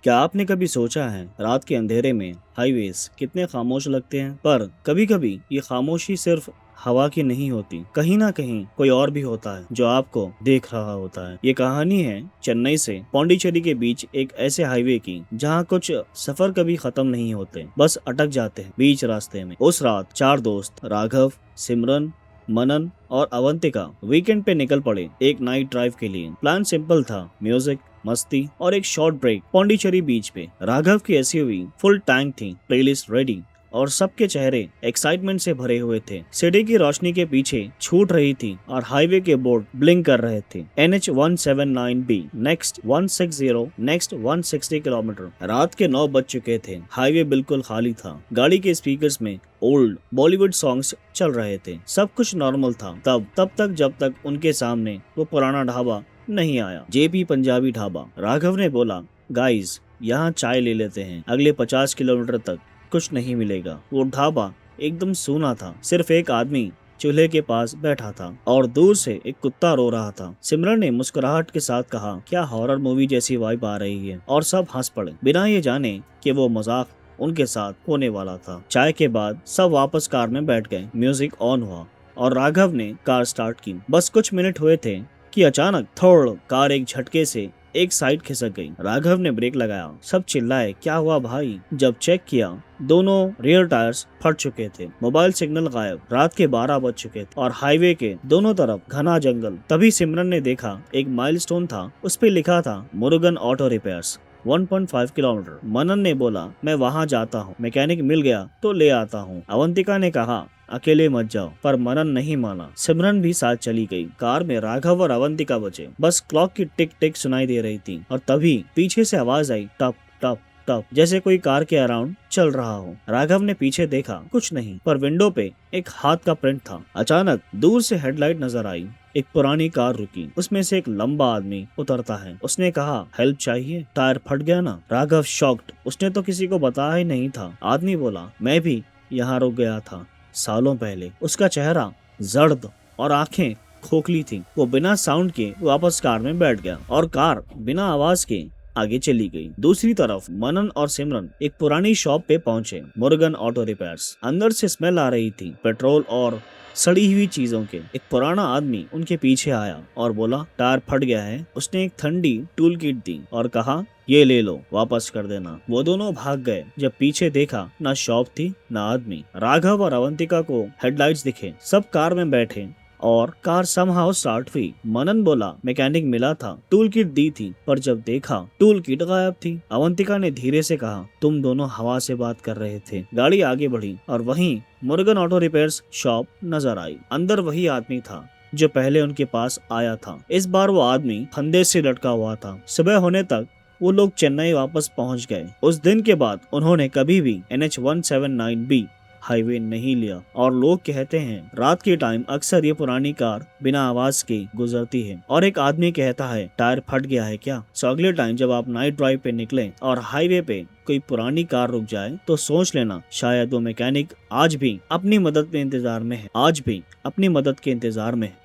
क्या आपने कभी सोचा है रात के अंधेरे में हाईवेज कितने खामोश लगते हैं? पर कभी कभी ये खामोशी सिर्फ हवा की नहीं होती, कहीं ना कहीं कोई और भी होता है जो आपको देख रहा होता है। ये कहानी है चेन्नई से पौंडीचेरी के बीच एक ऐसे हाईवे की जहाँ कुछ सफर कभी खत्म नहीं होते, बस अटक जाते हैं बीच रास्ते में। उस रात चार दोस्त राघव, सिमरन, मनन और अवंतिका वीकेंड पे निकल पड़े एक नाइट ड्राइव के लिए। प्लान सिंपल था, म्यूजिक, मस्ती और एक शॉर्ट ब्रेक पौंडीचेरी बीच पे। राघव की एसयूवी फुल टैंक थी, प्लेलिस्ट रेडी और सबके चेहरे एक्साइटमेंट से भरे हुए थे। सिटी की रोशनी के पीछे छूट रही थी और हाईवे के बोर्ड ब्लिंक कर रहे थे। NH179B next 160, next 160 kilometre. रात के 9 बज चुके थे, हाईवे बिल्कुल खाली था। गाड़ी के स्पीकर्स में ओल्ड बॉलीवुड सॉन्ग्स चल रहे थे। सब कुछ नॉर्मल था तब तक जब तक उनके सामने वो पुराना ढाबा नहीं आया। JP पंजाबी ढाबा। राघव ने बोला, गाइस यहाँ चाय ले लेते हैं, अगले 50 किलोमीटर तक कुछ नहीं मिलेगा। वो ढाबा एकदम सूना था, सिर्फ एक आदमी चूल्हे के पास बैठा था और दूर से एक कुत्ता रो रहा था। सिमरन ने मुस्कुराहट के साथ कहा, क्या हॉरर मूवी जैसी वाइब आ रही है, और सब हंस पड़े, बिना ये जाने कि वो मजाक उनके साथ होने वाला था। चाय के बाद सब वापस कार में बैठ गए। म्यूजिक ऑन हुआ और राघव ने कार स्टार्ट की। बस कुछ मिनट हुए थे कि अचानक थोड़ कार एक झटके से एक साइड खिसक गई। राघव ने ब्रेक लगाया, सब चिल्लाए, क्या हुआ भाई? जब चेक किया, दोनों रियर टायर्स फट चुके थे, मोबाइल सिग्नल गायब। रात के 12 बज चुके थे और हाईवे के दोनों तरफ घना जंगल। तभी सिमरन ने देखा एक माइलस्टोन था, उस पे लिखा था मुरुगन ऑटो रिपेयर्स, 1.5 किलोमीटर। मनन ने बोला, मैं वहाँ जाता हूँ, मैकेनिक मिल गया तो ले आता हूँ। अवंतिका ने कहा, अकेले मत जाओ, पर मनन नहीं माना। सिमरन भी साथ चली गई। कार में राघव और अवंतिका बचे। बस क्लॉक की टिक टिक सुनाई दे रही थी और तभी पीछे से आवाज आई, टप टप टप, जैसे कोई कार के अराउंड चल रहा हो। राघव ने पीछे देखा, कुछ नहीं, पर विंडो पे एक हाथ का प्रिंट था। अचानक दूर से हेडलाइट नजर आई। एक पुरानी कार रुकी, उसमें से एक लंबा आदमी उतरता है। उसने कहा, हेल्प चाहिए? टायर फट गया ना? राघव शॉक्ड, उसने तो किसी को बताया ही नहीं था। आदमी बोला, मैं भी यहाँ रुक गया था सालों पहले। उसका चेहरा जर्द और आंखें खोखली थी। वो बिना साउंड के वापस कार में बैठ गया और कार बिना आवाज के आगे चली गई। दूसरी तरफ मनन और सिमरन एक पुरानी शॉप पे पहुंचे, मुरुगन ऑटो रिपेयर्स। अंदर से स्मेल आ रही थी, पेट्रोल और सड़ी हुई चीजों के। एक पुराना आदमी उनके पीछे आया और बोला, टायर फट गया है। उसने एक ठंडी टूल किट दी और कहा, ये ले लो, वापस कर देना। वो दोनों भाग गए। जब पीछे देखा, ना शॉप थी ना आदमी। राघव और अवंतिका को हेडलाइट्स दिखे, सब कार में बैठे और कार समहाउ स्टार्ट हुई। मनन बोला, मैकेनिक मिला था, टूल किट दी थी, पर जब देखा टूल किट गायब थी। अवंतिका ने धीरे से कहा, तुम दोनों हवा से बात कर रहे थे। गाड़ी आगे बढ़ी और वहीं मुरुगन ऑटो रिपेयर्स शॉप नजर आई। अंदर वही आदमी था जो पहले उनके पास आया था। इस बार वो आदमी फंदे से लटका हुआ था। सुबह होने तक वो लोग चेन्नई वापस पहुंच गए। उस दिन के बाद उन्होंने कभी भी NH179B हाईवे नहीं लिया और लोग कहते हैं रात के टाइम अक्सर ये पुरानी कार बिना आवाज के गुजरती है। और एक आदमी कहता है, टायर फट गया है क्या? सो अगले टाइम जब आप नाइट ड्राइव पे निकले और हाईवे पे कोई पुरानी कार रुक जाए तो सोच लेना, शायद वो मैकेनिक आज भी अपनी मदद के इंतजार में है, आज भी अपनी मदद के इंतजार में है।